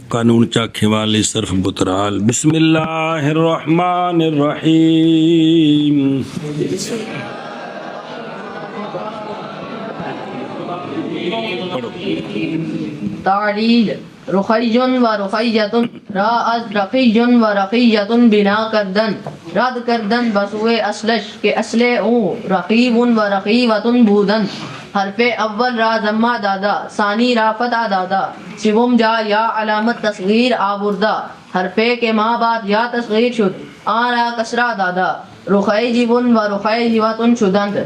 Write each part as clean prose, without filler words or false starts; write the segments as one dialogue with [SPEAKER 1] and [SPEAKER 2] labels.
[SPEAKER 1] قانون چاکھے والی صرف بترال بسم اللہ الرحمن الرحیم
[SPEAKER 2] تعلیل رخی و رخیت را از رخی و رخیت بنا کردن رد کردن بسوء اصلش کہ اصل او رقیب و رقیبت بودن حرف اول را ضمہ دادا ثانی را فتح دادا سوم جا یا علامت تصغیر آوردہ حرف کے ماں بعد یا تصغیر شد آن را کسرہ دادا رخیجب و رخیجبت شدند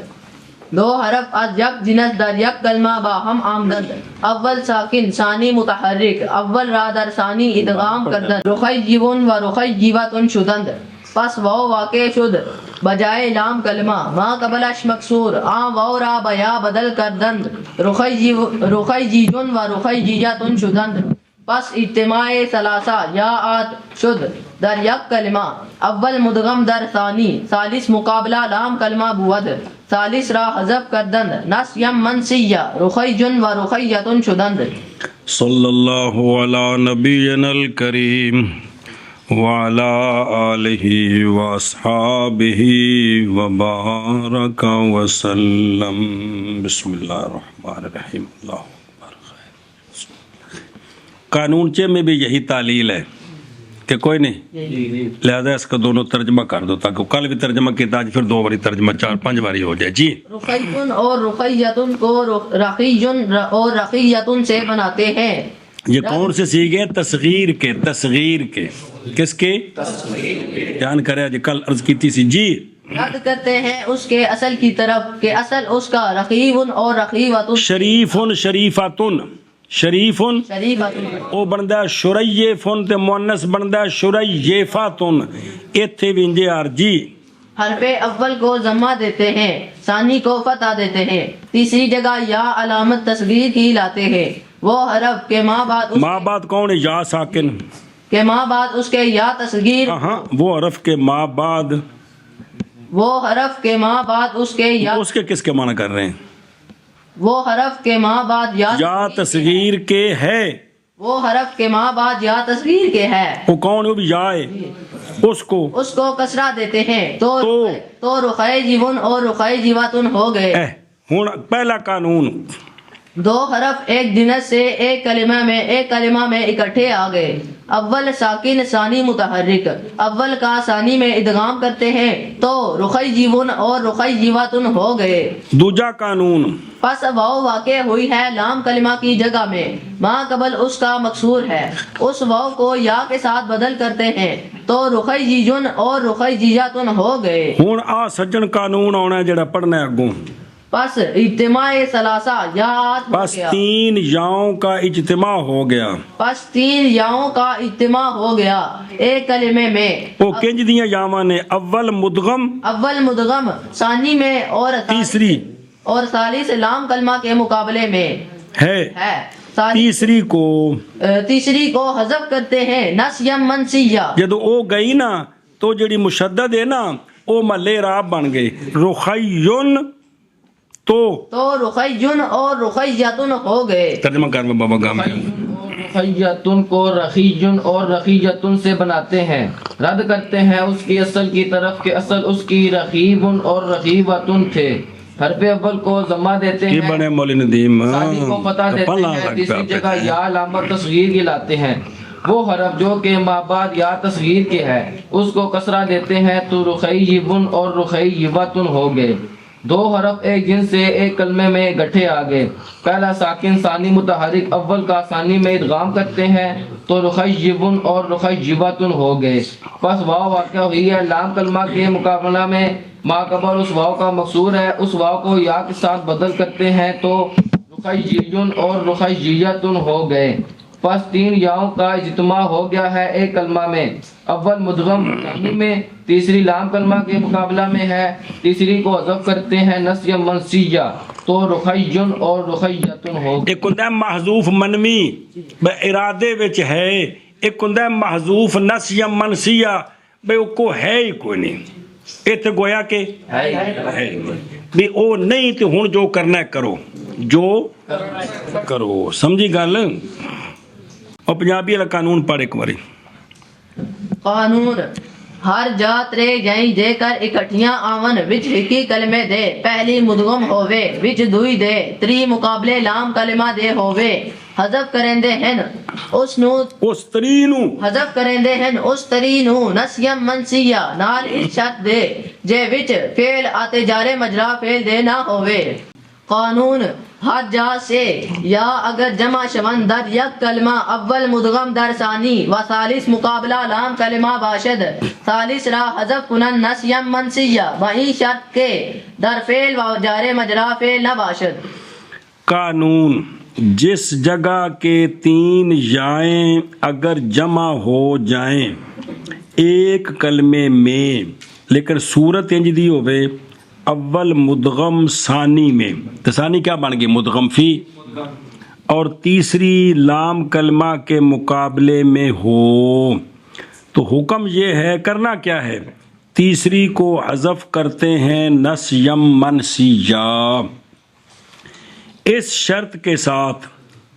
[SPEAKER 2] دو حرف از یک جنس در یک کلمہ باہم آمدند اول ساکن ثانی متحرک اول را در ثانی ادغام کردند رخیجب و رخیجبت شدند پس واو واقع شد بجائے لام کلمہ ما قبلش مکسور آن واو را بیا بدل کردند رخیجیجن و رخیجیجتن شدند پس اجتماع ثلاثہ یا آت شد در یک کلمہ اول مدغم در ثانی ثالث مقابلہ لام کلمہ بود ثالث را حذف کردند نسیم منسیہ رخیجن و رخیجتن شدند
[SPEAKER 1] صلی اللہ علی نبینا الکریم وعلى آلہ واصحابہ وبارک وسلم بسم اللہ الرحمن الرحیم اللہ اکبر خیر قانون چے میں بھی یہی تعلیل ہے کہ کوئی نہیں لہذا اس کا دونوں ترجمہ کر دو تاکہ کل بھی ترجمہ کیا آج پھر 2 باری ترجمہ 4-5 باری ہو جائے جی
[SPEAKER 2] رخیجن اور رخیجتن کو رخیجن اور رخیجتن سے بناتے ہیں
[SPEAKER 1] یہ کون سے سیگے تصغیر کے کس کے جان کرے آج کل عرض کی تھی جی
[SPEAKER 2] رد کرتے ہیں اس کے اصل کی طرف کہ اصل اس کا رقیب اور رقیبت
[SPEAKER 1] شریفن شریفتن شریفن او بندہ شریفن تے مؤنث بندہ شریفتن ایتھے وینجے عرضی
[SPEAKER 2] حرف اول کو ضمہ دیتے ہیں ثانی کو فتح دیتے ہیں تیسری جگہ یا علامت تصغیر کی لاتے ہیں وہ حرف کے ماں
[SPEAKER 1] بعد کون ہے یا ساکن
[SPEAKER 2] کے ماں بعد اس کے یا تصغیر
[SPEAKER 1] ہاں وہ حرف کے ماں بعد
[SPEAKER 2] وہ حرف کے ماں بعد اس کے یا
[SPEAKER 1] اس کے کس کے معنی کر رہے ہیں
[SPEAKER 2] وہ حرف کے ماں بعد
[SPEAKER 1] یا تصغیر کے ہے
[SPEAKER 2] وہ حرف کے ماں بعد یا تصغیر کے ہے
[SPEAKER 1] وہ کون ہے بھی یا ہے اس کو
[SPEAKER 2] کسرہ دیتے ہیں تو رخیجبن اور رخیجبتن ہو گئے
[SPEAKER 1] ہن پہلا قانون
[SPEAKER 2] 2 حرف ایک جنس سے ایک کلمہ میں اکٹھے آ گئے اول ساکن ثانی متحرک اول کا ثانی میں ادغام کرتے ہیں تو رخیجبن اور رخیجبتن ہو گئے
[SPEAKER 1] دوجا قانون
[SPEAKER 2] پس واو واقع ہوئی ہے لام کلمہ کی جگہ میں ما قبل اس کا مکسور ہے اس واو کو یا کے ساتھ بدل کرتے ہیں تو رخیجن اور رخیجتن ہو گئے
[SPEAKER 1] ہن آ سجن قانون آنا ہے جڑا پڑھنا ہے اگوں
[SPEAKER 2] پس اجتماع ثلاثہ یاء
[SPEAKER 1] پس 3 یاؤں کا اجتماع ہو گیا
[SPEAKER 2] پس 3 یاؤں کا اجتماع ہو گیا ایک کلمے میں
[SPEAKER 1] وہ کنج دیاں یاواں نے اول مدغم
[SPEAKER 2] ثانی میں اور
[SPEAKER 1] تیسری
[SPEAKER 2] اور ثالث لام کلمہ کے مقابلے میں
[SPEAKER 1] ہے تیسری کو
[SPEAKER 2] حذف کرتے ہیں نسیم منسیہ
[SPEAKER 1] جدو او گئی نا تو جڑی مشدد ہے نا او ملے راب بن گئے رخیون تو
[SPEAKER 2] رخیجن اور رخیجتن ہو گئے
[SPEAKER 1] ترجمہ کر میں بابا گام
[SPEAKER 3] رخیجتن کو رخیجن اور رخیجتن سے بناتے ہیں رد کرتے ہیں اس کی اصل کی طرف کہ اصل اس کی رخیبن اور رخیبتن تھے حرف اول کو ضمہ دیتے ہیں
[SPEAKER 1] بنے مولی ندیم
[SPEAKER 3] ثانی کو فتح دیتے ہیں تیسری جگہ یا علامت تصغیر کی لاتے ہیں وہ حرف جو کہ ما بعد یا تصغیر کے ہے اس کو کسرہ دیتے ہیں تو رخیجبن اور رخیجبتن ہو گئے 2 حرف ایک جنس سے ایک کلمے میں گٹھے آ گئے پہلا ساکن ثانی متحرک اول کا ثانی میں ادغام کرتے ہیں تو رخیجبن اور رخیجبتن ہو گئے پس واو واقع ہوئی ہے لام کلمہ کے مقابلہ میں ما قبل اس واو کا مکسور ہے اس واو کو یا کے ساتھ بدل کرتے ہیں تو رخیجن اور رخیجتن ہو گئے پس 3 یاؤں کا اجتماع ہو گیا ہے ایک کلمہ میں اول مدغم ثانی میں تیسری لام کلمہ کے مقابلہ میں ہے تیسری کو حذف کرتے ہیں نسیم منسیہ تو رخیجن اور رخیجتن ہو گئے
[SPEAKER 1] ایک ہوندا محذوف منوی ارادے وچ ہے ایک ہوندا محذوف نسیم منسیہ بے کو ہے ہی کوئی نہیں ایتھے گویا کہ ہے بھی او نہیں تو ہن جو کرنا ہے کرو جو کرو سمجھی گل اور پنجابی والا قانون پڑھ ایک باری.
[SPEAKER 2] قانون ہر جا ترے جائیں دے کر اکٹھیاں آون وچ ہکی کلمے دے پہلی مدغم ہووے وچ دوئی دے تری مقابلے لام کلمہ دے ہووے حذف کرندے ہیں اس نو
[SPEAKER 1] اس ترینو
[SPEAKER 2] حذف کرندے ہیں اس ترینو نسیم منسیہ نال اس شرط دے جے وچ فعل آتے جارے مجرا فعل دے نہ ہووے. قانون ہر جا سے یا اگر جمع شون در یک کلمہ اول مدغم در ثانی و ثالث مقابلہ لام کلمہ باشد ثالث را حذف کنن نسیم منسیہ و این شرط کے در فعل و جار مجرا فعل نہ باشد.
[SPEAKER 1] قانون جس جگہ کے تین یائیں اگر جمع ہو جائیں ایک کلمے میں لیکن صورت انج دی ہوئے اول مدغم ثانی میں تو ثانی کیا بن گئی مدغم فی اور تیسری لام کلمہ کے مقابلے میں ہو تو حکم یہ ہے کرنا کیا ہے تیسری کو حذف کرتے ہیں نسیم منسیہ اس شرط کے ساتھ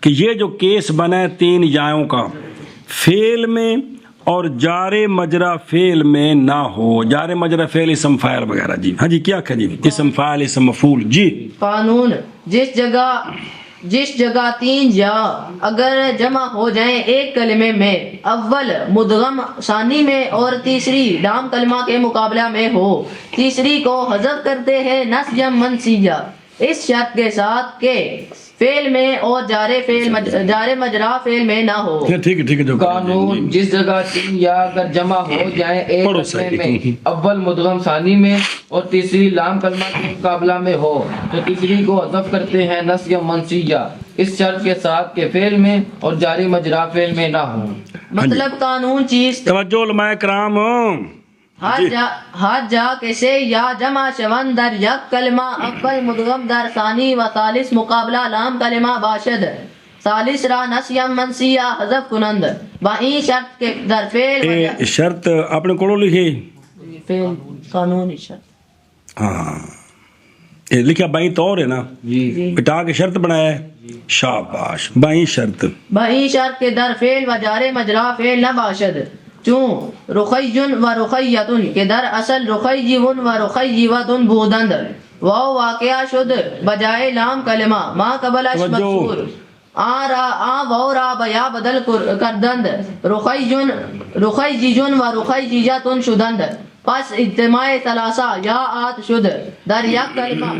[SPEAKER 1] کہ یہ جو کیس بنا ہے تین یائوں کا فعل میں اور جار مجرا فعل میں نہ ہو. جار مجرا فعل اسم فاعل وغیرہ. جی ہاں جی کیا کہ جی اسم فاعل اسم مفعول. جی
[SPEAKER 2] قانون جس جگہ تین یا اگر جمع ہو جائیں ایک کلمے میں اول مدغم ثانی میں اور تیسری لام کلمہ کے مقابلہ میں ہو تیسری کو حذف کرتے ہیں نسیم منسیہ اس شرط کے ساتھ کہ فعل میں اور جار مجرا فعل میں نہ ہو.
[SPEAKER 1] ٹھیک ہے جو
[SPEAKER 3] قانون جس جگہ تین یا اگر جمع ہو جائیں ایک کلمے میں اول مدغم ثانی میں اور تیسری لام کلمہ کے مقابلہ میں ہو تو تیسری کو حذف کرتے ہیں نسیم منسیہ اس شرط کے ساتھ کہ فعل میں اور جاری مجرا فعل میں نہ ہو.
[SPEAKER 2] مطلب قانون چیز
[SPEAKER 1] توجہ علماء کرام
[SPEAKER 2] ہر جا کیسے یا جمع شون در یک کلمہ اول مدغم در ثانی و ثالث مقابلہ لام کلمہ باشد ثالث را نسیم منسیہ حذف کنند و این شرط کے در فعل
[SPEAKER 1] شرط اپنے کو لکھے
[SPEAKER 2] فعل قانونی شرط
[SPEAKER 1] ہاں یہ لکھا بائیں طور ہے نا بٹا کے شرط بنایا ہے شاباش بائیں شرط
[SPEAKER 2] کے در فعل و جار مجرا فعل نہ باشد چون رخیجن و رخیتن کہ در اصل رخیجون و رخیوتن بودند واو واقعہ شد بجائے لام کلمہ ما قبل اش مذکور آ واو را بیا بدل کردند رخیجن و رخیجتن شدند پس اجتماع ثلاثہ یا آت شد در یک کلمہ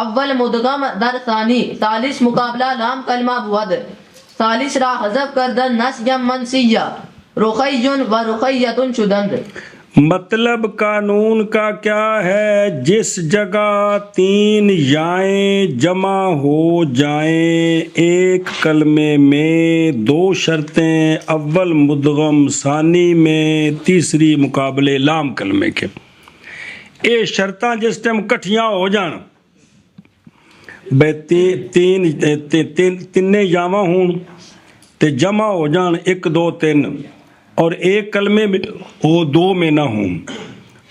[SPEAKER 2] اول مدغم در ثانی ثالث مقابلہ لام کلمہ بود ثالث را حذف کردند نسیم منسیہ رخیجن و رخیتن شدند.
[SPEAKER 1] مطلب قانون کا کیا ہے جس جگہ تین یائیں جمع ہو جائیں ایک کلمے میں دو شرطیں اول مدغم ثانی میں تیسری مقابلے لام کلمے کے یہ شرطاں جس ٹائم کٹھیاں ہو جان تین یاواں ہوں تے جمع ہو جان ایک دو تین اور ایک کلمے میں ہو دو میں نہ ہوں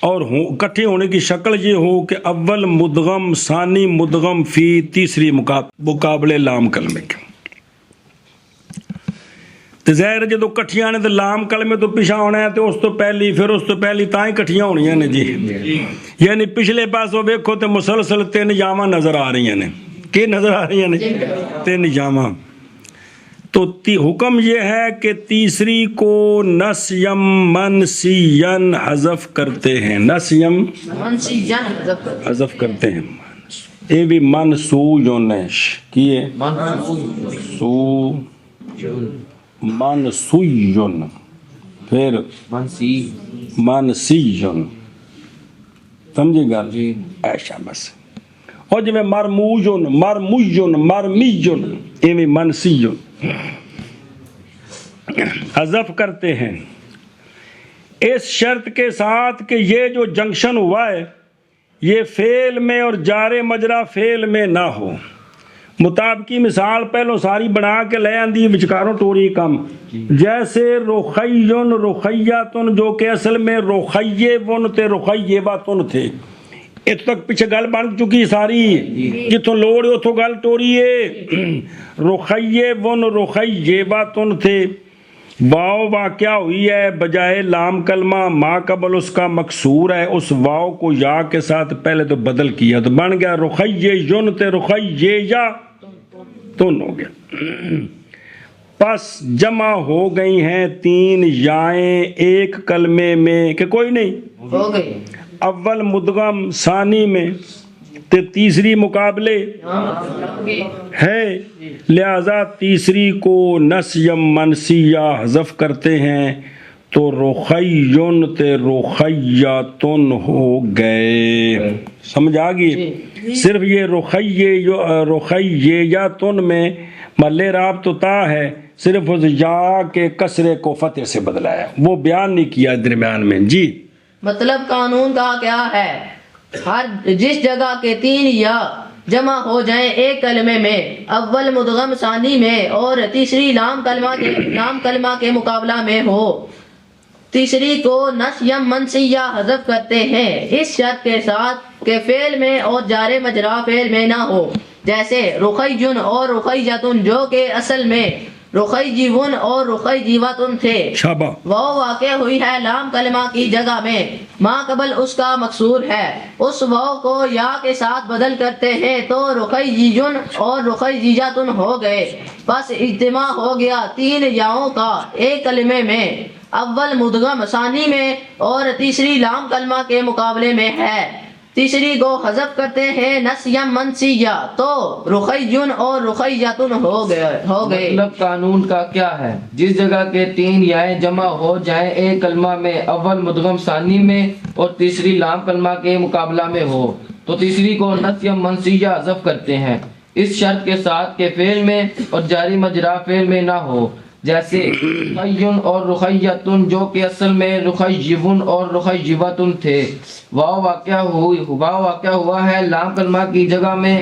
[SPEAKER 1] اور اکٹھے ہونے کی شکل یہ ہو کہ اول مدغم ثانی مدغم فی تیسری مقابلے لام کلمے کے تو ظاہر جدو کٹھیاں نے تو لام کلمے تو پیچھا ہونا ہے تو اس تو پہلی پھر اس تو پہلی تائیں کٹھیاں ہونی ہیں جی یعنی پچھلے پاسوں ویکھو تو مسلسل تین جاواں نظر آ رہی ہیں کہ نظر آ رہی ہیں تین جاواں تو حکم یہ ہے کہ تیسری کو نسیم منسین حذف کرتے ہیں نسیم حذف کرتے ہیں یہ بھی منسوجن کیے منسوجن پھر منسیجن سمجھے گا ایسا بس اور جی میں مرموجن مرموجن مرمیجن یہ بھی منسیجن حذف کرتے ہیں اس شرط کے ساتھ کہ یہ جو جنکشن ہوا ہے یہ فعل میں اور جار مجرا فعل میں نہ ہو. مطابقی مثال پہلو ساری بنا کے لے آندی بچکاروں ٹوری کم جیسے رخیون رخیتن جو کہ اصل میں رخیون تے رخیباتن تھے اتو تک پیچھے گل بن چکی ساری جتوں لوڑ اتوں گل ٹوری ہے رخیون رخیباتن تھے واو واقعہ ہوئی ہے بجائے لام کلمہ، ما قبل اس کا مکسور ہے، اس واو کو یا کے ساتھ پہلے تو بدل کیا تو بن گیا رخیّن تے رخیّا تن ہو گیا۔ پس جمع ہو گئی ہیں 3 یائیں ایک کلمے میں کہ کوئی نہیں،
[SPEAKER 2] ہو گئی،
[SPEAKER 1] اول مدغم ثانی میں تے تیسری مقابلے ہے، لہذا تیسری کو نسیم منسیہ حذف کرتے ہیں تو رخیّن تے رخیّتن ہو گئے۔ سمجھ آ گئی؟ صرف یہ رخیّتن میں ملے راب تو تا ہے، صرف اس یا کے کسرے کو فتح سے بدلا ہے، وہ بیان نہیں کیا درمیان میں۔ جی
[SPEAKER 2] مطلب قانون کا کیا ہے؟ ہر جس جگہ کے 3 یا جمع ہو جائیں ایک کلمے میں، اول مدغم ثانی میں اور تیسری لام کلمہ کے مقابلہ میں ہو، تیسری کو نسیم منسیہ حذف کرتے ہیں اس شرط کے ساتھ کہ فعل میں اور جار مجرا فعل میں نہ ہو، جیسے رخیّن اور رخیّتن جو کہ اصل میں رخیّون اور رخیّوتن تھے۔
[SPEAKER 1] شابہ۔
[SPEAKER 2] واو واقع ہوئی ہے لام کلمہ کی جگہ میں، ما قبل اس کا مکسور ہے، اس واو کو یا کے ساتھ بدل کرتے ہیں تو رخیّن اور رخیّتن ہو گئے۔ بس اجتماع ہو گیا 3 یاؤں کا ایک کلمے میں، اول مدغم ثانی میں اور تیسری لام کلمہ کے مقابلے میں ہے، تیسری کو حذف کرتے ہیں نسیم منسیہ تو رخیّن اور رخیّتن ہو گئے۔
[SPEAKER 3] مطلب قانون کا کیا ہے؟ جس جگہ کے 3 یائیں جمع ہو جائیں ایک کلمہ میں، اول مدغم ثانی میں اور تیسری لام کلمہ کے مقابلہ میں ہو تو تیسری کو نسیم منسیہ حذف کرتے ہیں اس شرط کے ساتھ کہ فعل میں اور جاری مجرا فعل میں نہ ہو، جیسے رخیّن اور رخیّتن جو کہ اصل میں رخیّون اور رخیّوتن تھے۔ واو واقع ہوا ہے لام کلمہ کی جگہ میں،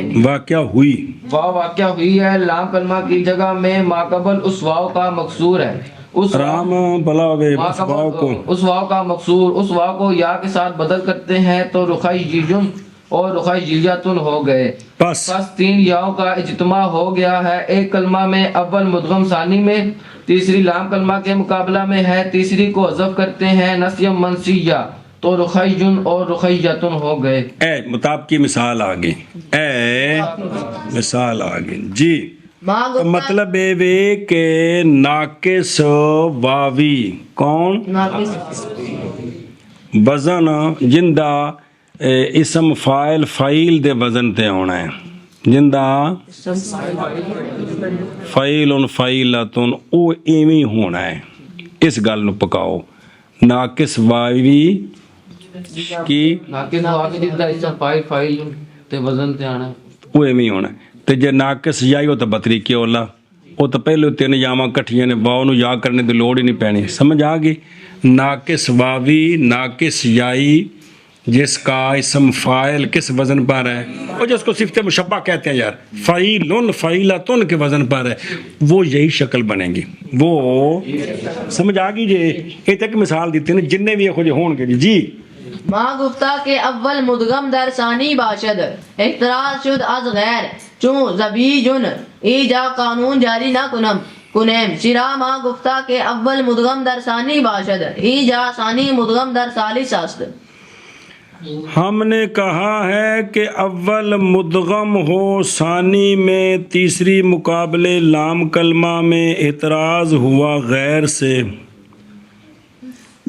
[SPEAKER 3] واو واقع ہوئی ہے لام کلمہ کی جگہ میں، ما قبل اس واو کا مکسور ہے، اس واو کا مکسور، اس واو کو یا کے ساتھ بدل کرتے ہیں تو رخیّن اور رخیّتن ہو گئے۔ پس 3 یاؤں کا اجتماع ہو گیا ہے ایک کلمہ میں، اول مدغم ثانی میں، تیسری لام کلمہ کے مقابلہ میں ہے، تیسری کو حذف کرتے ہیں نسیم منسیہ تو رخیّن اور رخیّتن ہو گئے۔
[SPEAKER 1] مطابقی مثال آگئی، مثال آگئی۔ جی مطلب یہ کہ ناقص واوی کون وزن جندہ اسم فاعل فعیل دے وزن تے ہونا ہے، جندہ فعیل فعیلتن او ایویں ہونا ہے، اس گل نو پکاؤ۔ ناقص واوی کی
[SPEAKER 3] ناقص واوی جندہ اسم فاعل فعیل تے وزن تے آنا
[SPEAKER 1] او ایویں ہونا ہے۔ تے جے ناقص یائی ہو تو بطری کی اولا، وہ تو پہلے 3 یاواں کٹھیاں نے، واو نو یا کرنے دی لوڑ ہی نہیں پینی۔ سمجھ آ گئی؟ ناقص واوی ناقص یائی جس کا اسم فاعل کس وزن پر ہے، وہ جس کو صفت مشبہ کہتے ہیں یار، فعیلن فعیلتن کے وزن پر ہے، وہ یہی شکل بنے گی۔ وہ سمجھ آ گئی جی؟ یہ تک مثال دیتے ہیں جننے بھی خود ہون گے۔ جی
[SPEAKER 2] ما گفتہ کے اول مدغم در ثانی باشد، احتراز شد از غیر چون زبیجن ایجا قانون جاری نہ کنیم، چرا ما گفتہ کے اول مدغم در ثانی باشد، ایجا ثانی مدغم در ثالث است۔
[SPEAKER 1] ہم نے کہا ہے کہ اول مدغم ہو ثانی میں، تیسری مقابلے لام کلمہ میں، اعتراض ہوا غیر سے،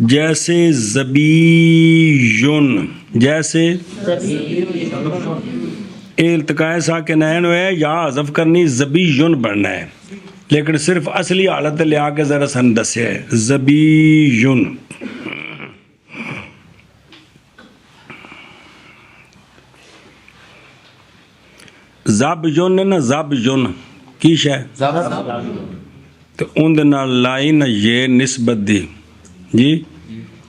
[SPEAKER 1] جیسے زبیون، جیسے التقائے ساکنین ہوئے یا حذف کرنی زبیون بننا ہے، لیکن صرف اصلی حالت لے آ کے ذرا سن دسے ہے زبیون۔ زب یون نا زب یون کی شے تو اون نال لائی نہ یہ نسبت دی جی،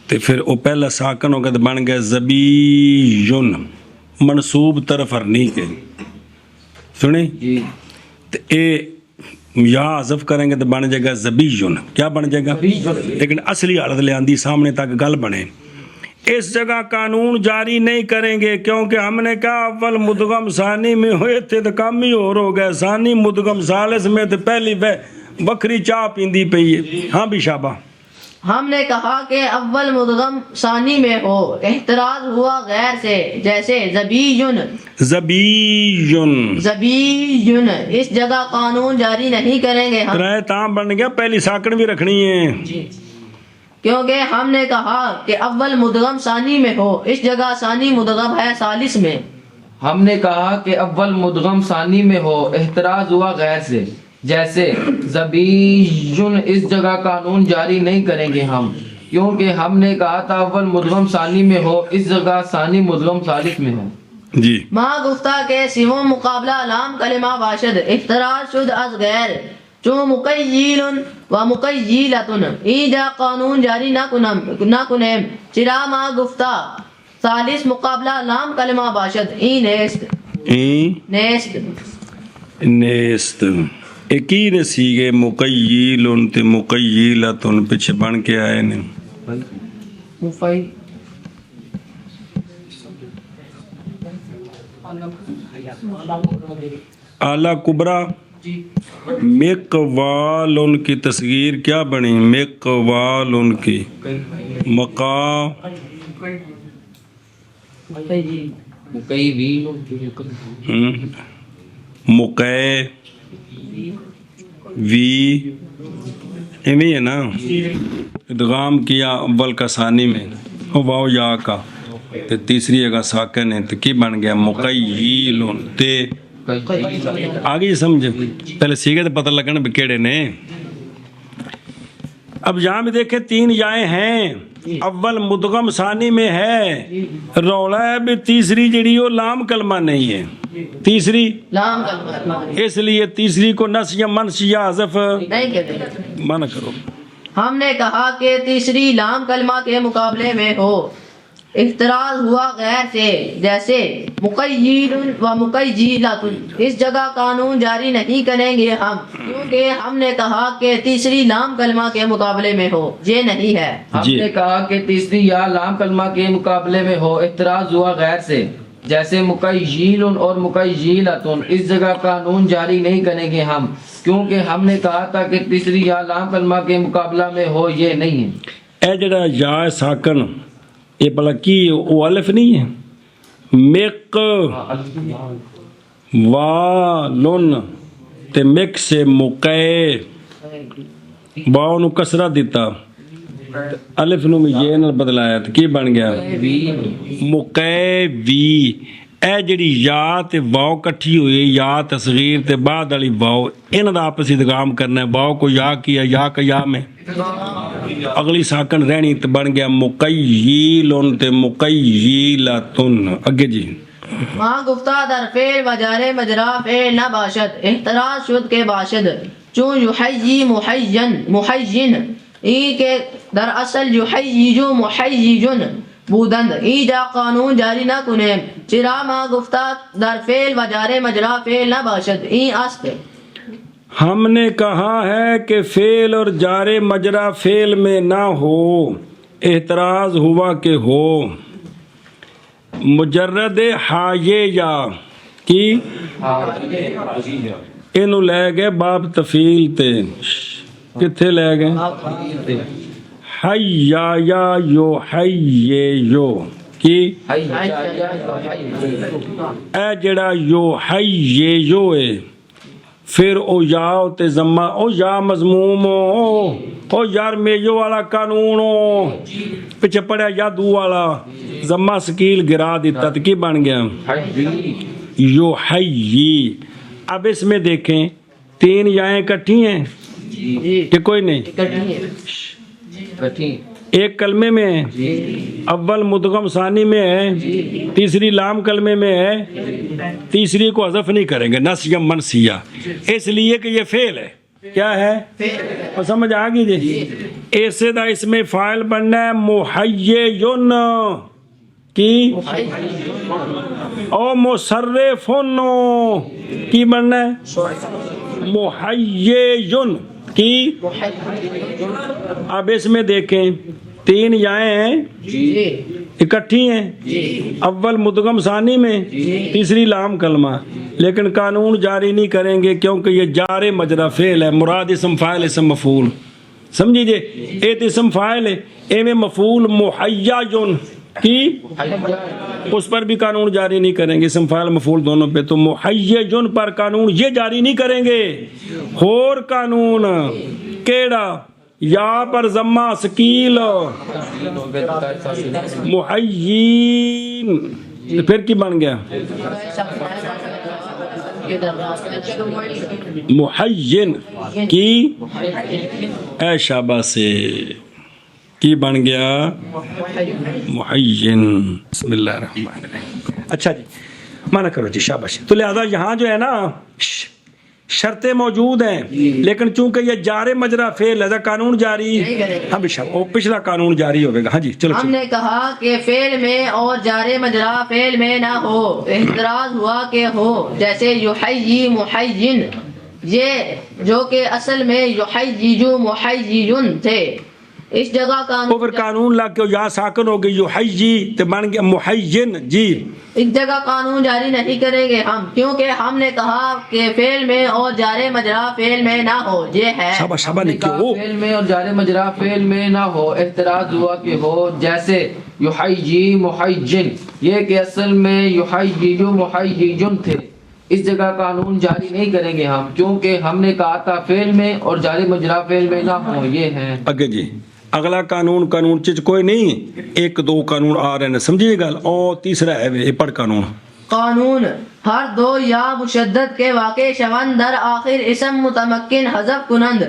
[SPEAKER 1] تے پھر او پہلا ساکن ہو گیا تو بن گیا زبیون، منصوب طرف ہرنی کے سنی، تے اے یا حذف کریں گے تو بن جائے گا زبیون، کیا بن جائے گا؟ لیکن اصلی حالت لے آندی سامنے تک گل بنے۔ اس جگہ قانون جاری نہیں کریں گے کیونکہ ہم نے کہا اول مدغم ثانی میں ہوئے تھے تو کم ہی ہو گئے، ثانی مدغم ثالث میں تو پہلی وکری چاہ پیندی پئی ہے. ہاں بھی شابہ.
[SPEAKER 2] ہم نے کہا کہ اول مدغم ثانی میں ہو، احتراز ہوا غیر سے، جیسے زبیجن.
[SPEAKER 1] زبیجن
[SPEAKER 2] زبیجن اس جگہ قانون جاری نہیں کریں گے ہم،
[SPEAKER 1] ترائے تام بن گیا، پہلی ساکن بھی رکھنی ہے.
[SPEAKER 2] کیونکہ ہم نے کہا کہ اول مدغم ثانی میں ہو، اس جگہ ثانی مدغم ہے ثالث میں.
[SPEAKER 3] ہم نے کہا کہ اول مدغم ثانی میں ہو، احتراز ہوا غیر سے، جیسے زبیجن اس جگہ قانون جاری نہیں کریں گے ہم، کیونکہ ہم نے کہا تھا اول مدغم ثانی میں ہو، اس جگہ ثانی مدغم ثالث میں ہے.
[SPEAKER 1] جی.
[SPEAKER 2] ماں گفتہ کے سیوم مقابلہ لام کلمہ باشد، احتراز شد از غیر، چون مقیل و مقیلتن ایجا قانون جاری نہ کنیم، چرا ماں گفتہ ثالث مقابلہ لام کلمہ باشد، ای نیست. نیست
[SPEAKER 1] نیست ایک ہی نسیگے مقیلن تے مقیلتن پیچھے بن کے آئے نے.
[SPEAKER 2] مفعل
[SPEAKER 1] اعلیٰ کبرا. مقوالن کی تصغیر کیا بنی؟ مقوالن کی. مقا مقے وی ایویں ہے نا. ادغام کیا اول کا ثانی میں واو یا کا، تے تیسری جگہ ساکن ہے، تو کی بن گیا مقیلن. تے آگے سمجھ، پہلے سیگے تو پتہ لگنا بھی کیڑے نے. اب یہاں بھی دیکھیں تین جائیں ہیں، اول مدغم ثانی میں ہے، رولا ہے بھی تیسری جڑی وہ لام کلمہ نہیں ہے، تیسری
[SPEAKER 2] لام کلمہ
[SPEAKER 1] اس لیے تیسری کو نس یا منس یا حذف
[SPEAKER 2] نہیں کہتے.
[SPEAKER 1] منع کرو.
[SPEAKER 2] ہم نے کہا کہ تیسری لام کلمہ کے مقابلے میں ہو، احتراز ہوا غیر سے، جیسے مقیل و مقیلۃ، اس جگہ قانون جاری نہیں کریں گے ہم، کیونکہ ہم نے کہا کہ تیسری لام کلمہ کے مقابلے میں ہو، یہ نہیں ہے.
[SPEAKER 3] ہم نے کہا کہ تیسری یا لام کلمہ کے مقابلے میں ہو، احتراز ہوا غیر سے، جیسے مقیل اور مقیلۃ، اس جگہ قانون جاری نہیں کریں گے ہم، کیونکہ ہم نے کہا تھا کہ تیسری یا لام کلمہ کے مقابلہ میں ہو، یہ نہیں ہے.
[SPEAKER 1] اے جڑا یا ساکن یہ بلا کی وہ الف نہیں ہے. مق والن تے مک سے مقے، واو نو کسرہ دیتا، الف نو یہ نال بدلایا تو کی بن گیا مقے وی. اے جڑی یا تے واو کٹھی ہوئی، یا تصغیر تے بعد والی واو، ان دا آپس ادغام کرنا ہے. واو کو یا کیا، یا کا یا میں اگلی ساکن رہنی تو بن گیا مقیلن تے مقیلتن. اگے جی.
[SPEAKER 2] وہاں گفتہ در فعل و جار مجرا فعل نہ باشد، احتراز شد کے باشد، چون یحیی محین ای کے در اصل یحییجو محییجن بودند، ای جا قانون جاری نہ کنیم، چرا ما گفتہ در فعل و جار مجرا فعل نہ باشد، ای اصل.
[SPEAKER 1] ہم نے کہا ہے کہ فعل اور جار مجرا فعل میں نہ ہو، احتراز ہوا کہ ہو. مجرد حایے یا کی اینو لے گئے باب تفیل تے، کتھے لے گئے حیا یا یو حیے یو کی. اے جڑا یو حیے یو ہے، پھر او یا تے زمہ، او یا مضموم او یار میجو والا قانون پیچھے پڑیا یا دو والا زمہ سکیل گرا دیتا تو کی بن گیا یو حیی. اب اس میں دیکھیں تین یائیں کٹھی ہیں کہ کوئی نہیں؟ ایک کلمے میں ہے، اول مدغم ثانی میں ہے، تیسری لام کلمے میں ہے، تیسری کو حذف نہیں کریں گے نس یا منسیہ، اس لیے کہ یہ فعل ہے. کیا ہے؟ اور سمجھ آگئی جی. ایسے دا اس میں فاعل بننا ہے محیّن کی، او مصرفن کی بننا ہے محیّن کی. اب اس میں دیکھیں تین یائیں ہیں، ایک اکٹھی ہیں اول مدغم ثانی میں تیسری لام کلمہ لیکن قانون جاری نہیں کریں گے کیونکہ یہ جار مجرا فعل ہے مراد اسم فاعل اسم مفعول سمجھیے ایک اسم فاعل ہے اے میں مفعول محیّن کی اس پر بھی قانون جاری نہیں کریں گے اسم فاعل مفعول دونوں پہ تو محیّن پر قانون یہ جاری نہیں کریں گے اور قانون کیڑا یا پر ضمہ ثقیل محیّن پھر کی بن گیا محیّن کی اے شابہ سے کی بن گیا محیّن بسم اللہ الرحمن الرحیم اچھا جی مانا کرو جی شاباش تو لہذا یہاں جو ہے نا شرطیں موجود ہیں لیکن چونکہ یہ جار مجرا فعل ہے قانون جاری ہاں پچھلا قانون جاری ہوگا ہاں جی چلو
[SPEAKER 2] ہم نے کہا کہ فعل میں اور جار مجرا فعل میں نہ ہو احتراز ہوا کہ ہو جیسے یحیی محیّن یہ جو کہ اصل میں یحیّجو محیّن تھے اس جگہ
[SPEAKER 1] وہ پھر قانون لا کے یا ساکن ہو گئی یحیی تو بن گیا محیّن جی
[SPEAKER 2] اس جگہ قانون جاری نہیں کریں گے ہم کیونکہ ہم نے کہا کہ فعل میں اور جار مجرا فعل میں نہ ہو یہ ہے
[SPEAKER 1] شابہ نے کیوں
[SPEAKER 3] فعل میں اور جار مجرا فعل میں نہ ہو احتراز ہوا کہ ہو جیسے یحیی محیّن یہ کہ اصل میں یحیّجو محیّن تھے اس جگہ قانون جاری نہیں کریں گے ہم کیونکہ ہم نے کہا تھا فعل میں اور جار مجرا فعل میں نہ ہو یہ ہیں
[SPEAKER 1] اگے جی اگلا قانون چیز کوئی نہیں ایک دو قانون آ رہے ہیں سمجھیے گا اور تیسرا ہے پڑھ قانون
[SPEAKER 2] ہر دو یا مشدد کے واقع شون در آخر اسم متمکن حذف کنند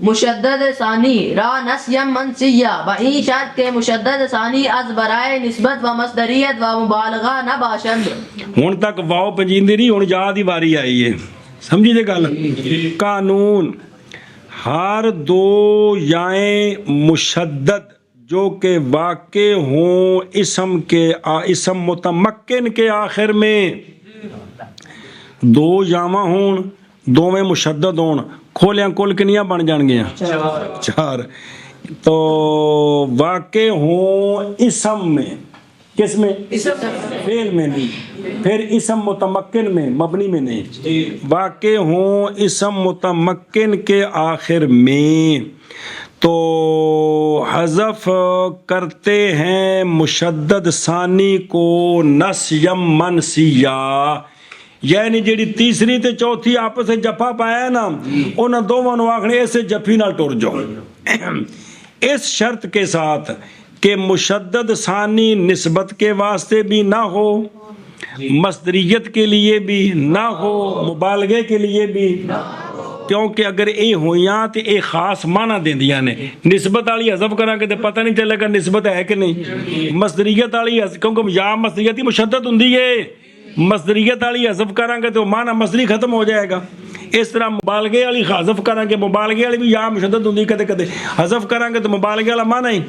[SPEAKER 2] مشدد ثانی را نسیم منسیہ بہی شرط کے مشدد ثانی از برائے نسبت و مصدریت و مبالغہ نہ باشند
[SPEAKER 1] ہون تک واو پنجیندی نہیں ہون یاد ہی باری آئی ہے سمجھیے گا قانون ہر دو یائیں مشدد جو کہ واقع ہوں اسم متمکن کے آخر میں دو یاواں ہون دو میں مشدد ہون کھولیاں کل کنیاں بن جان گیا چار تو واقع ہوں اسم میں کس میں فعل میں نہیں پھر اسم متمکن میں مبنی میں نہیں واقع ہوں اسم متمکن کے آخر میں تو حذف کرتے ہیں مشدد ثانی کو نسیم منسیہ یعنی جیڑی تیسری تے چوتھی آپس سے جفا پایا نا انہاں دونوں نو آخنے اسے جفی نال ٹر جاؤ اس شرط کے ساتھ کہ مشدد ثانی نسبت کے واسطے بھی نہ ہو مصدریت کے لیے بھی نہ ہو مبالغے کے لیے بھی کیونکہ اگر اے ہویاں تے اے خاص معنی دیندیاں نے نسبت والی حذف کراں گے تے پتہ نہیں چلے گا نسبت ہے کہ نہیں مصدریت والی کیونکہ یا مصدریت مشدد ہوندی ہے مصدریت والی حذف کراں گے تو معنی مصدری ختم ہو جائے گا اس طرح مبالغے والی حذف کراں گے مبالغے والی بھی یا مشدد ہوندی کدے کدے حذف کراں گے تو مبالغے والا معنی ہی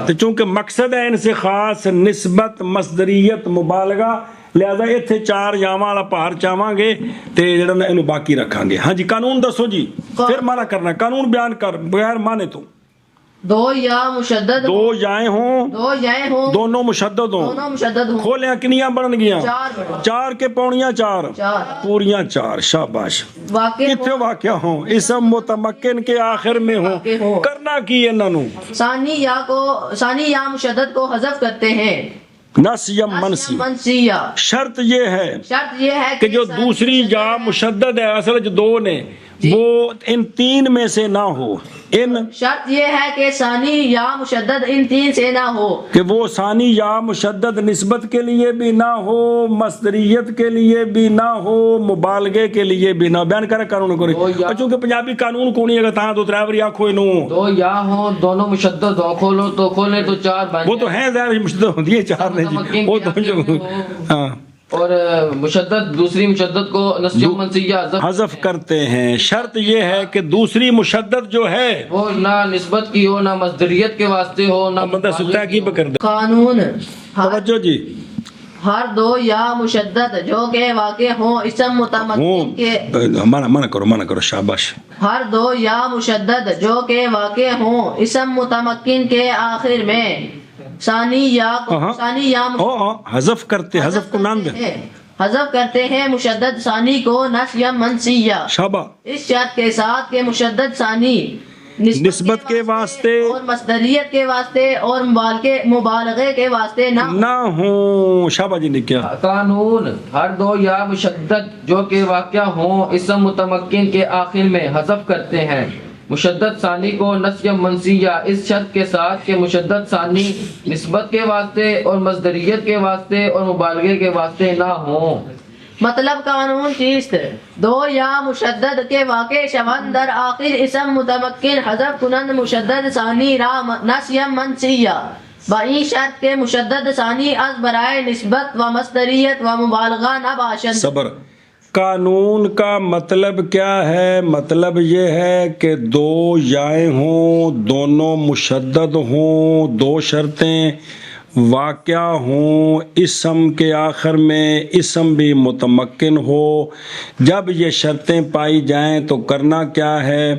[SPEAKER 1] تو چونکہ مقصد ہے ان سے خاص نسبت مصدریت مبالغہ لہذا اتنے چار یاواں والا پار چاواں گے تے جڑا اینو باقی رکھاں گے ہاں جی قانون دسو جی پھر مانا کرنا قانون بیان کر بغیر مانے تو
[SPEAKER 2] دو یا مشدد
[SPEAKER 1] دو یائیں ہوں دونوں مشدد ہوں کھولیاں کنیاں بن گیاں چار کے پونیاں چار پوریاں چار شاباش کتنے واقع ہوں اسم متمکن کے آخر میں ہوں کرنا کی انہوں
[SPEAKER 2] ثانی یا مشدد کو حذف کرتے ہیں
[SPEAKER 1] نسیم منسیہ شرط یہ ہے کہ جو دوسری یا مشدد ہے اصل جو دو نے وہ ان تین میں سے نہ ہو
[SPEAKER 2] شرط یہ ہے کہ ثانی یا مشدد ان تین سے نہ ہو
[SPEAKER 1] کہ وہ ثانی یا مشدد نسبت کے لیے بھی نہ ہو مصدریت کے لیے بھی نہ ہو مبالغے کے لیے بھی نہ بیان کرے قانون کو چونکہ پنجابی قانون کو نہیں اگر تاں دو ترائیور یا کوئی نو
[SPEAKER 3] دو یا ہو دونوں مشدد ہو کھولو تو کھولے تو چار بن
[SPEAKER 1] وہ تو ہیں ظاہر مشدد ہوتی ہے چار نہیں جی وہ تو جو ہاں
[SPEAKER 3] اور مشدد دوسری مشدد کو نسیم منسیہ
[SPEAKER 1] حذف کرتے ہیں شرط یہ ہے کہ دوسری مشدد جو ہے
[SPEAKER 3] وہ نہ نسبت کی ہو نہ مصدریت کے واسطے ہو نہ
[SPEAKER 1] بندہ سکتا کی بکر دے
[SPEAKER 2] قانون
[SPEAKER 1] توجہ جی
[SPEAKER 2] ہر دو یا مشدد جو کہ واقع ہوں اسم متمکن کے
[SPEAKER 1] مانا کرو شاباش
[SPEAKER 2] ہر دو یا مشدد جو کہ واقع ہوں اسم متمکن کے آخر میں ثانی یا
[SPEAKER 1] حذف کرتے، حذف کو نام دے،
[SPEAKER 2] حذف کرتے ہیں مشدد ثانی کو نسیا منسیہ،
[SPEAKER 1] شابہ،
[SPEAKER 2] اس شرط کے ساتھ کہ مشدد ثانی
[SPEAKER 1] نسبت کے واسطے
[SPEAKER 2] اور مصدریت کے واسطے اور مبالغے کے واسطے
[SPEAKER 1] نہ ہوں۔ شابہ جی نے کیا؟
[SPEAKER 3] قانون ہر دو یا مشدد جو کہ واقع ہوں اسم متمکن کے آخر میں حذف کرتے ہیں مشدد ثانی کو نسیا منسیہ، اس شرط کے ساتھ کہ مشدد ثانی نسبت کے واسطے اور مصدریت کے واسطے اور مبالغے کے واسطے نہ ہوں۔
[SPEAKER 2] مطلب قانون چیست دو یا مشدد کے واقع شوند در آخر اسم متمکن حذف کنند مشدد ثانی را نسیا منسیہ، با این شرط کے مشدد ثانی از برائے نسبت و مصدریت و مبالغہ نہ باشد۔
[SPEAKER 1] صبر۔ قانون کا مطلب کیا ہے؟ مطلب یہ ہے کہ دو یائیں ہوں، دونوں مشدد ہوں، دو شرطیں واقع ہوں، اسم کے آخر میں اسم بھی متمکن ہو۔ جب یہ شرطیں پائی جائیں تو کرنا کیا ہے؟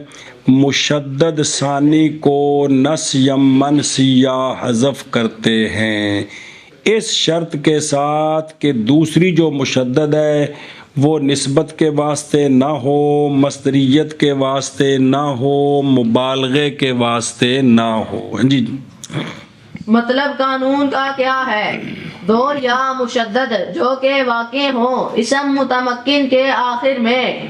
[SPEAKER 1] مشدد ثانی کو نسیا منسیہ حذف کرتے ہیں، اس شرط کے ساتھ کہ دوسری جو مشدد ہے وہ نسبت کے واسطے نہ ہو، مصدریت کے واسطے نہ ہو، مبالغے کے واسطے نہ ہو۔ جی
[SPEAKER 2] مطلب قانون کا کیا ہے؟ دو یا مشدد جو کہ واقع ہوں اسم متمکن کے آخر میں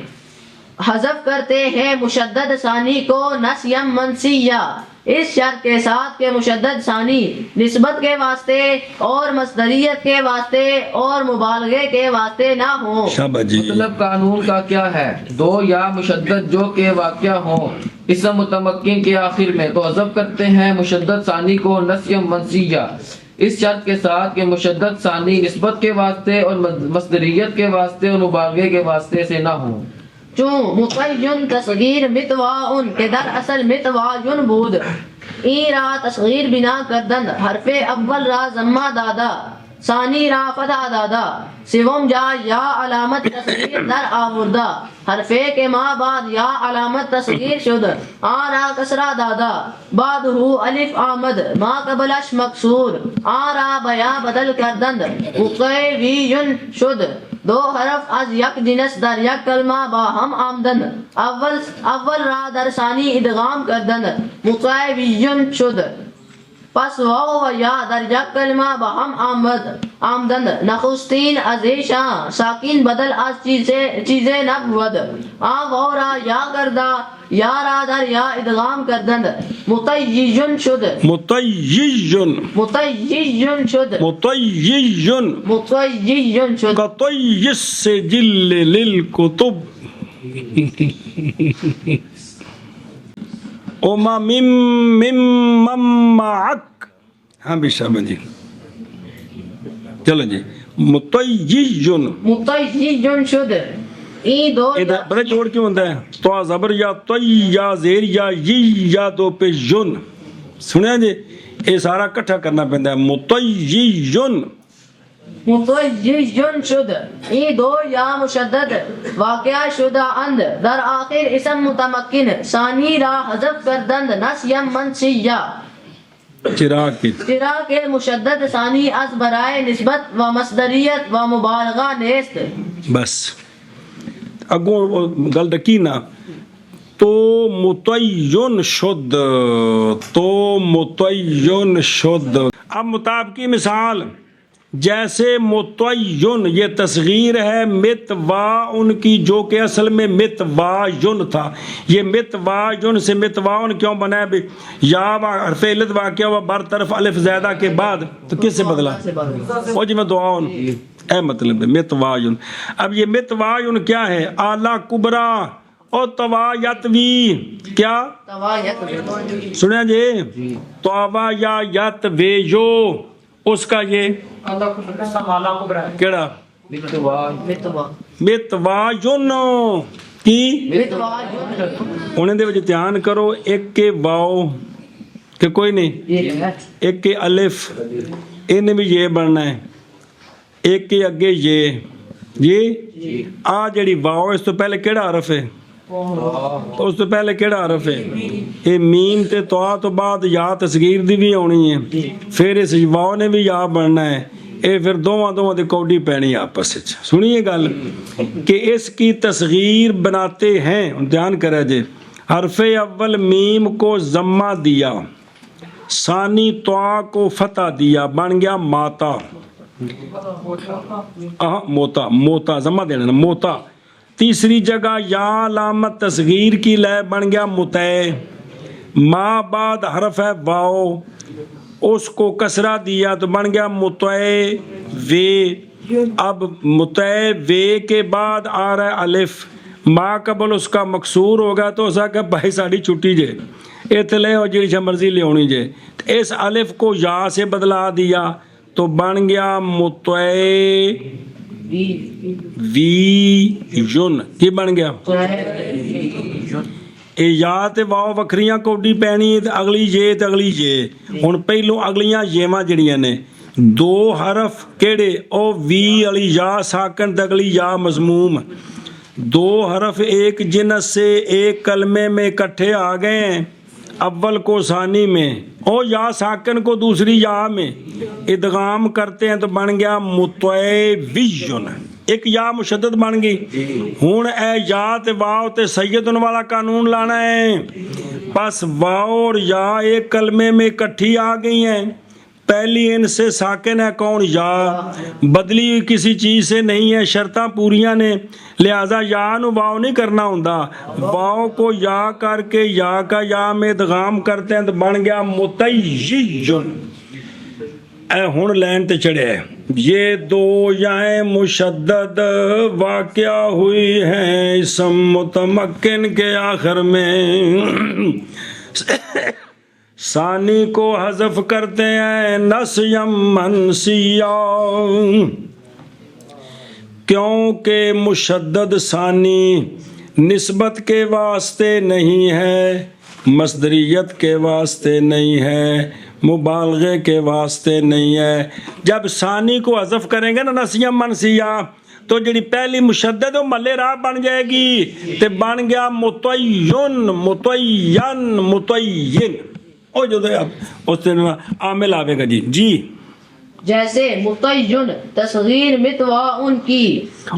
[SPEAKER 2] حذف کرتے ہیں مشدد ثانی کو نسیا منسیہ، اس شرط کے ساتھ کہ مشدد ثانی نسبت کے واسطے اور مصدریت کے واسطے اور مبالغے کے واسطے نہ ہوں۔
[SPEAKER 3] مطلب قانون کا کیا ہے؟ دو یا مشدد جو کہ واقع ہوں اسم متمکن کے آخر میں تو حذف کرتے ہیں مشدد ثانی کو نسیا منسیہ، اس شرط کے ساتھ کہ مشدد ثانی نسبت کے واسطے اور مصدریت کے واسطے اور مبالغے کے واسطے سے نہ ہوں۔
[SPEAKER 2] چون مقین تصغیر متواعن کہ در اصل متواعن بود، این را تصغیر بنا کردند حرف اول را ضمہ دادا ثانی را فتح دادا، سوم جا یا علامت تصغیر در آوردہ، حرفے کے ما بعد یا علامت تصغیر شد، آن را کسرہ دادا، بعد ہو الف آمد ما قبلش مکسور، آن را بیا بدل کردند وقیویون شد، دو حرف از یک جنس در یک کلمہ با ہم آمدند، اول را در ثانی ادغام کردند مقیویون شد، پس واو و یا در یک کلمہ با ہم آمدند، نخستین از ایشان ساکین بدل از چیزیں نبود، آن واو را یا کردہ یا را در یا ادغام کردند مطیجن شد، مطیجن شد، مطیجن شد،
[SPEAKER 1] کطی السجل للکتب مم معک۔ ہاں بھی شابہ جی، چلو جی، مطیجن،
[SPEAKER 2] مطیجن شد، این دو
[SPEAKER 1] پتہ جوڑ کیوں ہوتا ہے؟ تو زبر یا طی یا زیر یا یا دو پہ یون، سنیا جی، یہ سارا کٹھا کرنا پہنتا ہے، مطیجن،
[SPEAKER 2] مطیجن شد، این دو یا مشدد واقع شدہ اند در آخر اسم متمکن ثانی را حذف کردند نسیا منسیہ،
[SPEAKER 1] چراغ
[SPEAKER 2] کے مشدد ثانی از برائے نسبت و مصدریت و مبالغہ نیست۔
[SPEAKER 1] بس اگوں گل رکھی نا، تو متعین شد، تو متعین شد۔ اب مطابقی مثال، جیسے متعین یہ تصغیر ہے متوا ان کی، جو کہ اصل میں متواین تھا، یہ متواین سے متواون کیوں بنا ہے؟ یا حرف علت واقع ہوا برطرف الف زیادہ کے بعد، تو کس سے بدلا؟ وہ جی میں دعاؤن، اے مطلب ہے متواین۔ اب یہ متواین کیا ہے؟ اعلیٰ کبرا اور توا یتوی، کیا سنیا جی؟ توا یا یتویو، اس کا یہ کیڑا متواین کی، انہیں دے وجہ دھیان کرو، ایک کے واؤ کہ کوئی نہیں، ایک کے الف انہیں بھی یہ بننا ہے، ایک کے اگے یہ آ جڑی واؤ، اس تو پہلے کیڑا حرف ہے؟ تو اس تو پہلے کیڑا حرف ہے؟ یہ میم تے تو بعد یا تصغیر دی بھی آنی ہے، پھر اس واو نے بھی یا بننا ہے، اے پھر دونوں دی کوڈی پینی آپس وچ۔ سنیے گل کہ اس کی تصغیر بناتے ہیں، دھیان کرے جے، حرف اول میم کو ضمہ دیا، ثانی طا کو فتح دیا، بن گیا ماتا، موتا، موتا ضمہ دینا نا، موتا۔ تیسری جگہ یا علامت تصغیر کی لے، بن گیا متع، ما بعد حرف ہے واو، اس کو کسرہ دیا تو بن گیا متع وے۔ اب متع وے کے بعد آ رہا ہے الف، ما قبل اس کا مکسور ہوگا تو اسا کہ بھائی ساڑی چھٹی جے ایتھے لے ہو جی مرضی لے ہونی جے، اس الف کو یا سے بدلا دیا تو بن گیا متع وی یون۔ کی بن گیا؟ اے یا تے واو وکھریاں کوڈی پینی تے اگلی جے تے اگلی جے۔ ہن پہلو اگلیاں یواں جڑیاں نے دو حرف کیڑے؟ او وی والی یا ساکن تے اگلی یا مضموم، دو حرف ایک جنس سے ایک کلمے میں اکٹھے آ گئے ہیں، اول کو ثانی میں، او یا ساکن کو دوسری یا میں ادغام کرتے ہیں تو بن گیا متویون، ایک یا مشدد بن گئی۔ ہن اے یا تے واو تے سیدن والا قانون لانا ہے، پس واو اور یا ایک کلمے میں اکٹھی آ گئی ہیں، پہلی ان سے ساکن ہے کون؟ یا، بدلی ہوئی کسی چیز سے نہیں ہے، شرطاں پوریاں نے، لہذا یا نو واو نہیں کرنا ہوندا، واو کو یا کر کے یا کا یا میں ادغام کرتے ہیں تو بن گیا متیجن۔ اے ہن لین تے چڑھے، یہ دو یائیں مشدد واقع ہوئی ہیں اسم متمکن کے آخر میں، ثانی کو حذف کرتے ہیں نسیم منسیا، کیونکہ مشدد ثانی نسبت کے واسطے نہیں ہے، مصدریت کے واسطے نہیں ہے، مبالغے کے واسطے نہیں ہے۔ جب ثانی کو حذف کریں گے نا نسیم منسیا تو جڑی پہلی مشدد وہ ملے راہ بن جائے گی، تے بن گیا متعین، متعین، متعین۔ او جو دے اس دن عامل آوے گا جی جی
[SPEAKER 2] جیسے متعین تصغیر متواؤن کی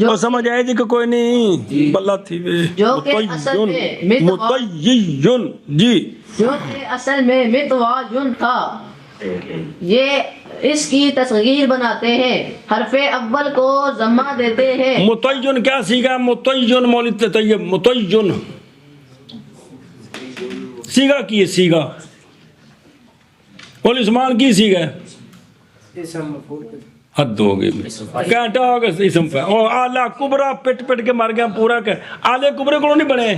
[SPEAKER 1] جو سمجھ آئے جی کہ کوئی نہیں بلہ تھی وے،
[SPEAKER 2] جو کہ اصل میں
[SPEAKER 1] متعین جی،
[SPEAKER 2] جو کہ اصل میں متواؤن تھا، یہ اس کی تصغیر بناتے ہیں، حرف اول کو ضمہ دیتے ہیں۔
[SPEAKER 1] متعین کیا سیگا؟ متعین مولد طیب، متعین سیگا کی ہے، سیگا بول عثمان کی سیگا ہے؟ حد ہو گئی، کانٹا ہو گیا اسم فاعل، اور آلہ کبرا پٹ پٹ کے مر گیا پورا کہ آلے کبرے کو نہیں بنے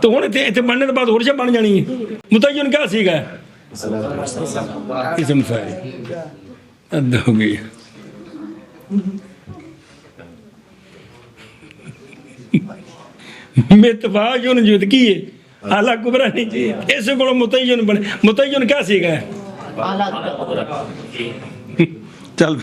[SPEAKER 1] تو ہوں اتنے بننے کے بعد اور سے بن جانی ہے۔ متعین کیا سیگا ہے؟ اسم فاعل، حد ہو گئی۔ متفاعل جو کی ہے آلہ کبرا نہیں، ایسے کو متعین بنے۔ متعین کیا سیگا ہے؟ چل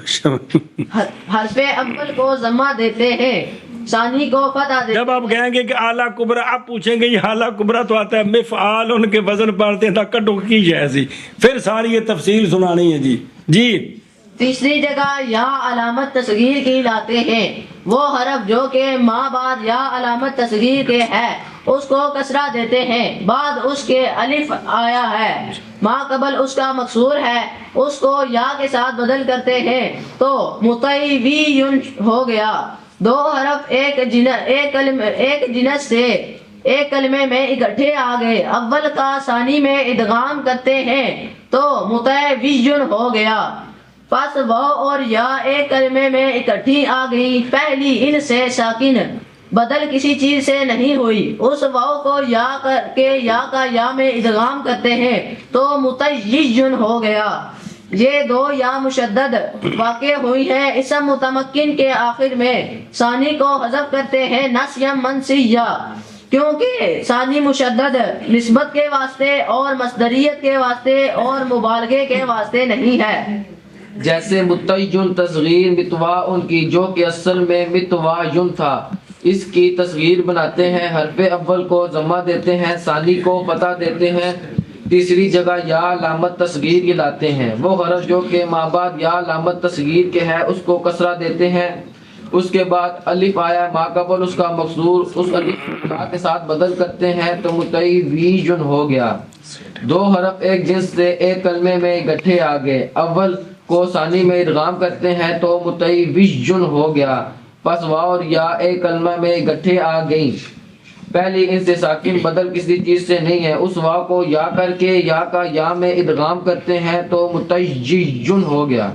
[SPEAKER 2] حرف اول کو ضمہ دیتے ہیں، ثانی کو فتح دیتے ہیں۔
[SPEAKER 1] جب آپ کہیں گے کہ اعلیٰ کبرا، آپ پوچھیں گے یہ اعلیٰ کبرا تو آتا ہے مفعال، ان کے وزن پڑھتے ہیں کٹو کی جیسی، پھر ساری یہ تفصیل سنانی ہے جی جی۔
[SPEAKER 2] تیسری جگہ یا علامت تصغیر کی لاتے ہیں، وہ حرف جو کہ ما بعد یا علامت تصغیر کے ہے اس کو کسرہ دیتے ہیں، بعد اس کے الف آیا ہے، ما قبل اس کا مکسور ہے، اس کو یا کے ساتھ بدل کرتے ہیں تو متعین ہو گیا۔ دو حرف ایک جنس سے ایک کلمے میں اکٹھے آ گئے، اول کا ثانی میں ادغام کرتے ہیں تو متعین ہو گیا۔ پس واو اور یا ایک کلمے میں اکٹھی آ گئی، پہلی ان سے ساکن بدل کسی چیز سے نہیں ہوئی، اس واو کو یا کر کے یا کا یا میں ادغام کرتے ہیں تو متعین ہو گیا۔ یہ دو یا مشدد واقع ہوئی ہیں اسم متمکن کے آخر میں، ثانی کو حذف کرتے ہیں نسیم منسیہ، کیونکہ ثانی مشدد نسبت کے واسطے اور مصدریت کے واسطے اور مبالغے کے واسطے نہیں ہے۔
[SPEAKER 3] جیسے متعین تصغیر متواؤن کی جو کہ اصل میں متواؤن تھا، اس کی تصغیر بناتے ہیں، حرف اول کو ضمہ دیتے ہیں، ثانی کو فتح دیتے ہیں، تیسری جگہ یا علامت تصغیر کی لاتے ہیں۔ وہ حرف جو کہ مابعد یا علامت تصغیر کے ہے اس کو کسرہ دیتے ہیں۔ اس کے بعد الف آیا ما قبل اس کا مکسور، اس الف با کے ساتھ بدل کرتے ہیں تو متعویجن ہو گیا۔ دو حرف ایک جنس سے ایک کلمے میں اکٹھے آ گئے، اول کو ثانی میں ادغام کرتے ہیں تو متعویجن ہو گیا۔ پس واو اور یا ایک کلمہ میں اکٹھے آ گئیں، پہلی ان سے ساکن بدل کسی چیز سے نہیں ہے، اس واو کو یا کر کے یا کا یا میں ادغام کرتے ہیں تو متعجن ہو گیا۔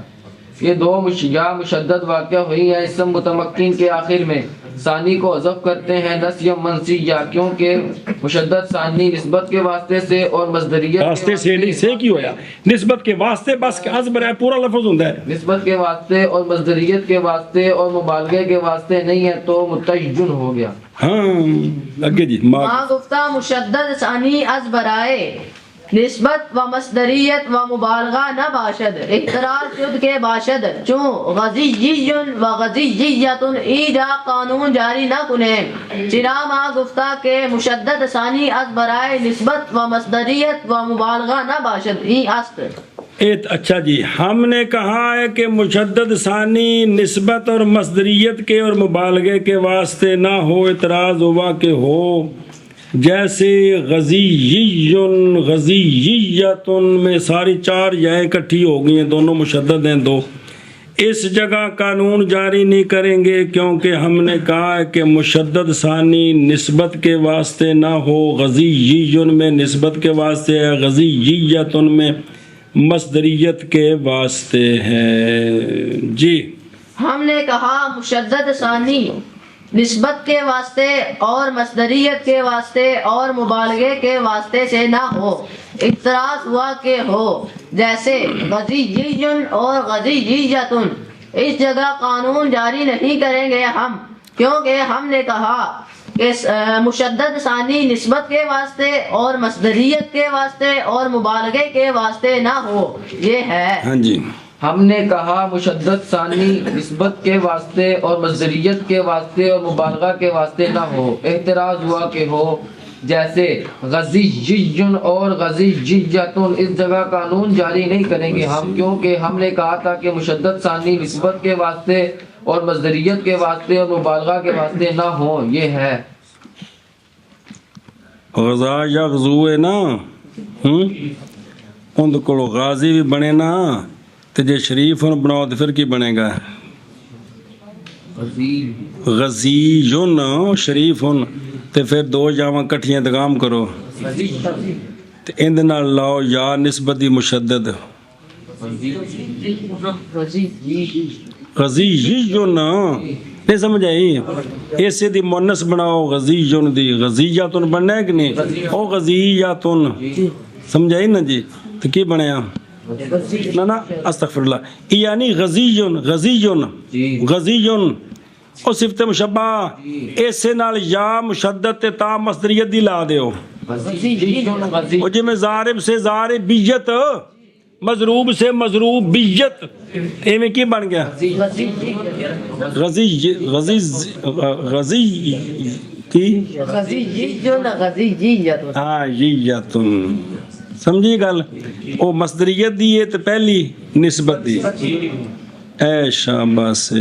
[SPEAKER 3] یہ دو یا مشدد واقع ہوئی ہیں اسم متمکن کے آخر میں، ثانی کو حذف کرتے ہیں نسیا منسیہ، کیونکہ مشدد ثانی نسبت کے واسطے سے اور مصدریت
[SPEAKER 1] واسطے سے نہیں سے کی ہویا نسبت کے واسطے، بس ازبر ہے پورا لفظ ہوتا ہے،
[SPEAKER 3] نسبت کے واسطے اور مصدریت کے واسطے اور مبالغے کے واسطے نہیں ہے تو متعجن ہو گیا۔
[SPEAKER 1] ہاں اگے جی
[SPEAKER 2] ما گفتہ مشدد ثانی از برائے نسبت و مصدریت و مبالغہ نہ باشد، اعتراض شد کے باشد، چون غزیجن و غزیجیتن ایجا قانون جاری نہ کنیں، چرا ما گفتہ کے مشدد ثانی از برائے نسبت و مصدریت و مبالغہ نہ باشد، ای است۔
[SPEAKER 1] اچھا جی، ہم نے کہا ہے کہ مشدد ثانی نسبت اور مصدریت کے اور مبالغے کے واسطے نہ ہو، اعتراض ہوا کہ ہو، جیسے غزیجن غزیجیتن میں ساری چار یائیں اکٹھی ہو گئی ہیں، دونوں مشدد ہیں دو، اس جگہ قانون جاری نہیں کریں گے کیونکہ ہم نے کہا ہے کہ مشدد ثانی نسبت کے واسطے نہ ہو، غزیجن میں نسبت کے واسطے ہے، غزیجیتن میں مصدریت کے واسطے ہے۔ جی
[SPEAKER 2] ہم نے کہا مشدد ثانی نسبت کے واسطے اور مصدریت کے واسطے اور مبالغے کے واسطے سے نہ ہو، اعتراض ہوا کہ ہو، جیسے غزیجن اور غزیجیتن، اس جگہ قانون جاری نہیں کریں گے ہم، کیونکہ ہم نے کہا کہ مشدد ثانی نسبت کے واسطے اور مصدریت کے واسطے اور مبالغے کے واسطے نہ ہو، یہ ہے۔
[SPEAKER 1] ہاں جی،
[SPEAKER 3] ہم نے کہا مشدد ثانی نسبت کے واسطے اور مصدریت کے واسطے اور مبالغہ کے واسطے نہ ہو، اعتراض ہوا کہ ہو، جیسے غزیجن اور غزیجیتن، اس جگہ قانون جاری نہیں کریں گے ہم، کیونکہ ہم نے کہا تھا کہ مشدد ثانی نسبت کے واسطے اور مصدریت کے واسطے اور مبالغہ کے واسطے نہ ہو، یہ ہے۔
[SPEAKER 1] غزا یغزو ہے نا، اند کو غازی بھی بنے نا، تو جے شریف ہن بناؤ تو پھر کی بنے گا؟ غزیجن شریف ہن تو پھر دو جاواں کٹھیاں ادغام کرو تو اند نال لاؤ یا نسبت دی مشدد، غزیجن نہیں سمجھ آئی؟ ایسے دی مونس بناؤ غزیجن دی، غزیجاتن بننا ہے کہ نہیں؟ او غزیجاتن، سمجھ آئی نا جی؟ تو کی بنیا؟ نا استغفر اللہ، یعنی غزیجن غزیجن غزیجن او صفت مشبہ، ایسے نال یا مشدد تے تا مصدریت دی لا دیو، او جی میں ضارب سے ضاربیت، مضروب سے مضروبیت، ایویں کی بن گیا؟ غزی کی ہاں جیتن، سمجھی گل؟ او مصدریت دی ہے تو پہلی نسبت دی، اے شاباش۔